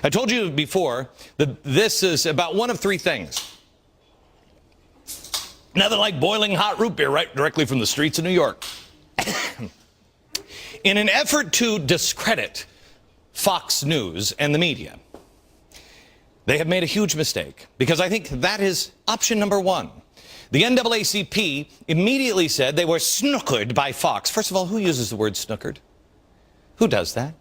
I told you before that this is about one of three things. Nothing like boiling hot root beer right directly from the streets of New York. In an effort to discredit Fox News and the media, they have made a huge mistake, because I think that is option number one. The NAACP immediately said they were snookered by Fox. First of all, who uses the word snookered? Who does that?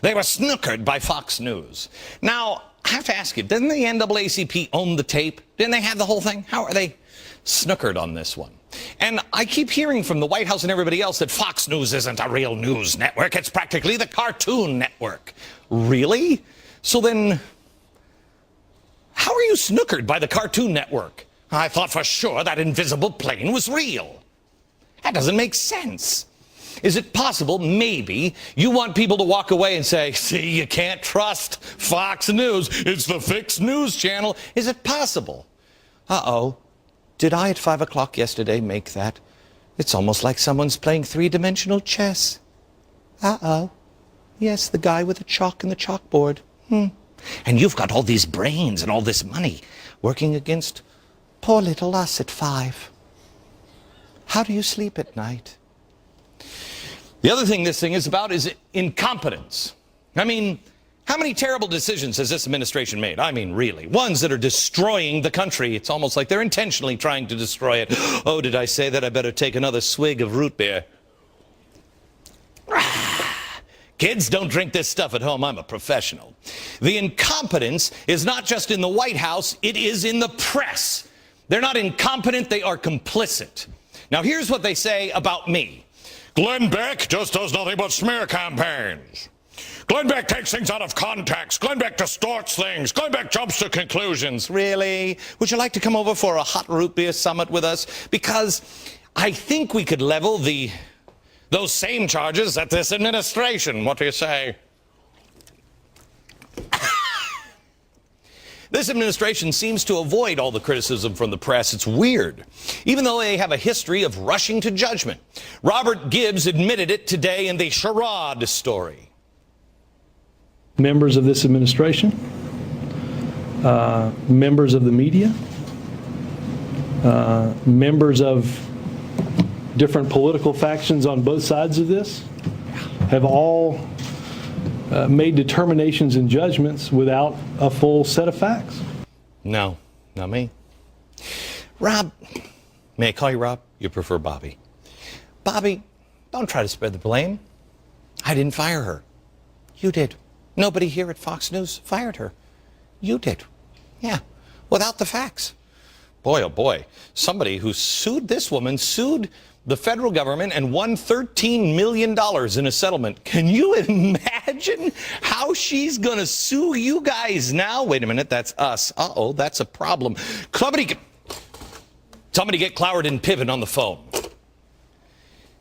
They were snookered by Fox News. Now, I have to ask you, didn't the NAACP own the tape? Didn't they have the whole thing? How are they snookered on this one? And I keep hearing from the White House and everybody else that Fox News isn't a real news network. It's practically the Cartoon Network. Really? So then, how are you snookered by the Cartoon Network? I thought for sure that invisible plane was real. That doesn't make sense. Is it possible, maybe, you want people to walk away and say, see, you can't trust Fox News. It's the fixed news channel. Is it possible? Uh-oh. Did I at 5 o'clock yesterday make that? It's almost like someone's playing three-dimensional chess. Uh-oh. Yes, the guy with the chalk and the chalkboard. And you've got all these brains and all this money working against poor little us at 5. How do you sleep at night? The other thing this thing is about is incompetence. I mean, how many terrible decisions has this administration made? I mean, really. Ones that are destroying the country. It's almost like they're intentionally trying to destroy it. Oh, did I say that? I better take another swig of root beer. Kids, don't drink this stuff at home. I'm a professional. The incompetence is not just in the White House, it is in the press. They're not incompetent, they are complicit. Now, here's what they say about me. Glenn Beck just does nothing but smear campaigns. Glenn Beck takes things out of context. Glenn Beck distorts things. Glenn Beck jumps to conclusions. Really? Would you like to come over for a hot root beer summit with us? Because I think we could level those same charges at this administration. What do you say? This administration seems to avoid all the criticism from the press. It's weird, even though they have a history of rushing to judgment. Robert Gibbs admitted it today in the charade story. Members of this administration, members of the media, members of different political factions on both sides of this have all made determinations and judgments without a full set of facts. No, not me. Rob, may I call you Rob? You prefer Bobby. Bobby, don't try to spread the blame. I didn't fire her. You did. Nobody here at Fox News fired her. You did. Yeah, without the facts. Boy, oh boy, somebody who sued this woman sued the federal government and won $13 million in a settlement. Can you imagine how she's going to sue you guys now? Wait a minute, that's us. Uh-oh, that's a problem. Somebody get Cloward and Piven on the phone.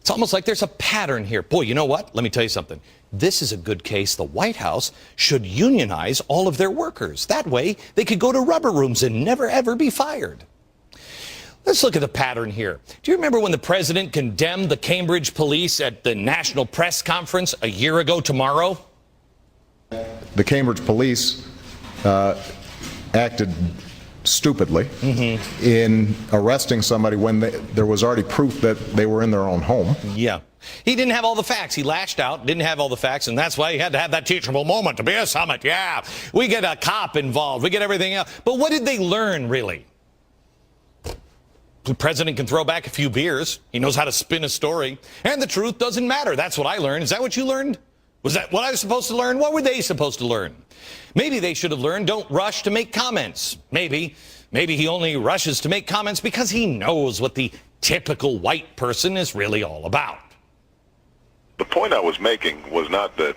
It's almost like there's a pattern here. Boy, you know what? Let me tell you something. This is a good case. The White House should unionize all of their workers. That way, they could go to rubber rooms and never, ever be fired. Let's look at the pattern here. Do you remember when the president condemned the Cambridge police at the National Press Conference a year ago tomorrow? The Cambridge police acted stupidly in arresting somebody when there was already proof that they were in their own home. Yeah. He didn't have all the facts. He lashed out, didn't have all the facts, and that's why he had to have that teachable moment to be a summit. Yeah, we get a cop involved. We get everything else. But what did they learn, really? The president can throw back a few beers. He knows how to spin a story. And the truth doesn't matter. That's what I learned. Is that what you learned? Was that what I was supposed to learn? What were they supposed to learn? Maybe they should have learned don't rush to make comments. Maybe he only rushes to make comments because he knows what the typical white person is really all about. The point I was making was not that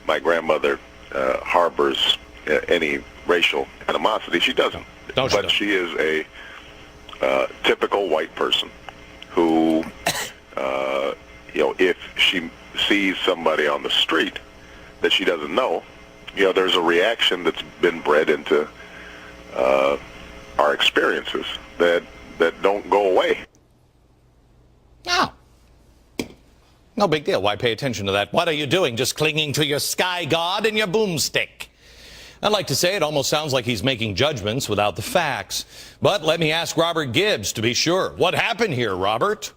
my grandmother harbors any racial animosity. She doesn't. No, she doesn't. She is a typical white person who, if she sees somebody on the street that she doesn't know, there's a reaction that's been bred into our experiences that don't go away. No big deal. Why pay attention to that? What are you doing? Just clinging to your sky god and your boomstick. I'd like to say it almost sounds like he's making judgments without the facts. But let me ask Robert Gibbs to be sure. What happened here, Robert?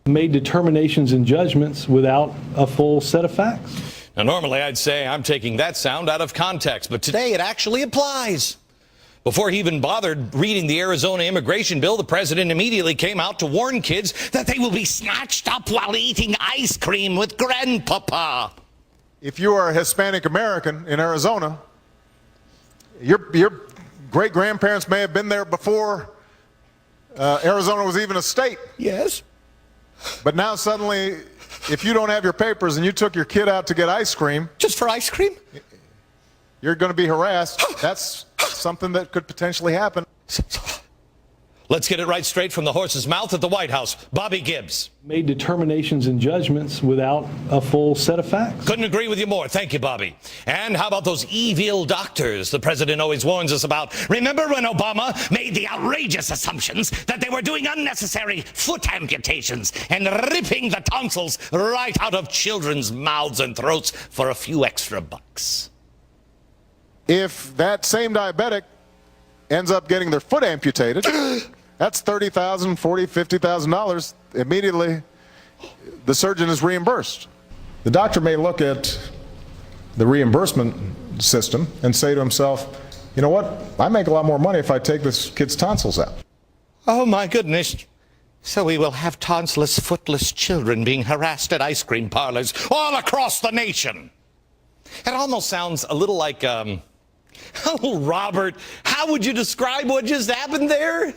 Made determinations and judgments without a full set of facts. Now, normally I'd say I'm taking that sound out of context, but today it actually applies. Before he even bothered reading the Arizona immigration bill, the president immediately came out to warn kids that they will be snatched up while eating ice cream with grandpapa. If you are a Hispanic American in Arizona, your great-grandparents may have been there before Arizona was even a state. Yes. But now suddenly, if you don't have your papers and you took your kid out to get ice cream, Just for ice cream? you're going to be harassed. That's something that could potentially happen. Let's get it right straight from the horse's mouth at the White House. Bobby Gibbs. Made determinations and judgments without a full set of facts. Couldn't agree with you more. Thank you, Bobby. And how about those evil doctors the president always warns us about? Remember when Obama made the outrageous assumptions that they were doing unnecessary foot amputations and ripping the tonsils right out of children's mouths and throats for a few extra bucks? If that same diabetic ends up getting their foot amputated, that's $30,000, $40,000, $50,000. Immediately, the surgeon is reimbursed. The doctor may look at the reimbursement system and say to himself, you know what, I make a lot more money if I take this kid's tonsils out. Oh, my goodness. So we will have tonsless, footless children being harassed at ice cream parlors all across the nation. It almost sounds a little like, oh, Robert, how would you describe what just happened there?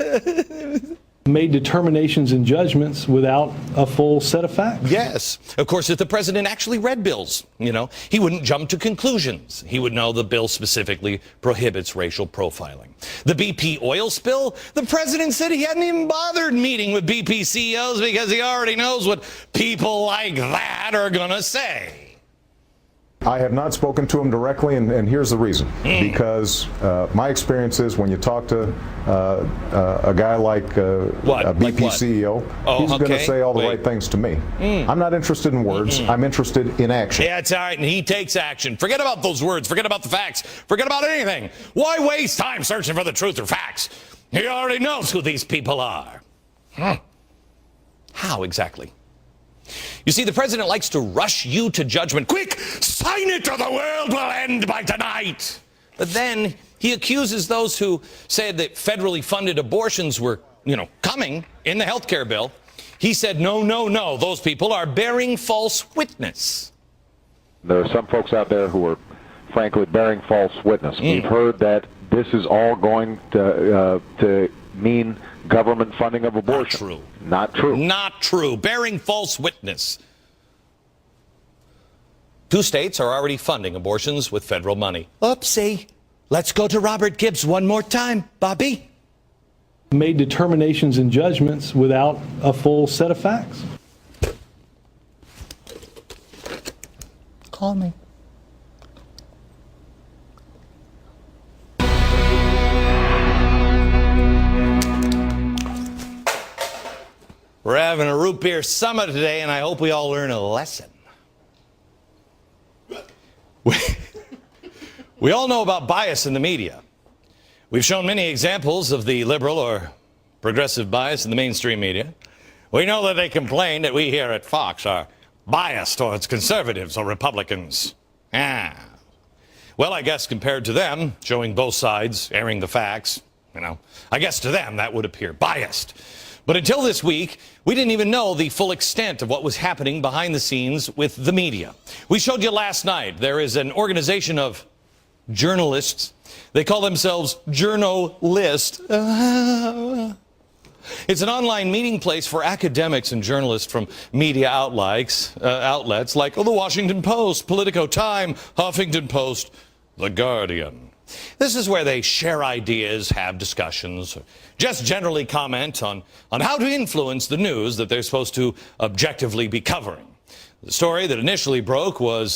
Made determinations and judgments without a full set of facts. Yes. Of course, if the president actually read bills, he wouldn't jump to conclusions. He would know the bill specifically prohibits racial profiling. The BP oil spill, the president said he hadn't even bothered meeting with BP CEOs because he already knows what people like that are going to say. I have not spoken to him directly, and here's the reason. Because my experience is when you talk to a guy like a BP Like what? CEO, he's going to say all the right things to me. I'm not interested in words. I'm interested in action. Yeah, it's all right, and he takes action. Forget about those words. Forget about the facts. Forget about anything. Why waste time searching for the truth or facts? He already knows who these people are. How exactly? You see, the president likes to rush you to judgment. Quick, sign it or the world will end by tonight. But then he accuses those who said that federally funded abortions were, coming in the health care bill. He said, no, those people are bearing false witness. There are some folks out there who are, frankly, bearing false witness. We've heard that this is all going to mean government funding of abortion. Not true. Not true. Not true. Bearing false witness. 2 states are already funding abortions with federal money. Oopsie. Let's go to Robert Gibbs one more time, Bobby. Made determinations and judgments without a full set of facts. Call me. We're having a root beer summit today, and I hope we all learn a lesson. We all know about bias in the media. We've shown many examples of the liberal or progressive bias in the mainstream media. We know that they complain that we here at Fox are biased towards conservatives or Republicans. Well, I guess compared to them, showing both sides, airing the facts, I guess to them that would appear biased. But until this week, we didn't even know the full extent of what was happening behind the scenes with the media. We showed you last night there is an organization of journalists. They call themselves Journalist. It's an online meeting place for academics and journalists from media outlets like the Washington Post, Politico, Time, Huffington Post, The Guardian. This is where they share ideas, have discussions, just generally comment on how to influence the news that they're supposed to objectively be covering. The story that initially broke was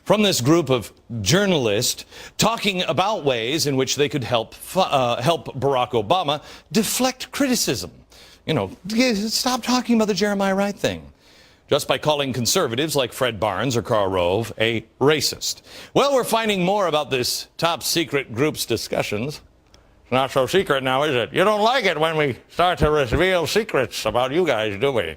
from this group of journalists talking about ways in which they could help Barack Obama deflect criticism. Stop talking about the Jeremiah Wright thing. just by calling conservatives like Fred Barnes or Karl Rove a racist. Well, we're finding more about this top secret group's discussions. It's not so secret now, is it? You don't like it when we start to reveal secrets about you guys, do we?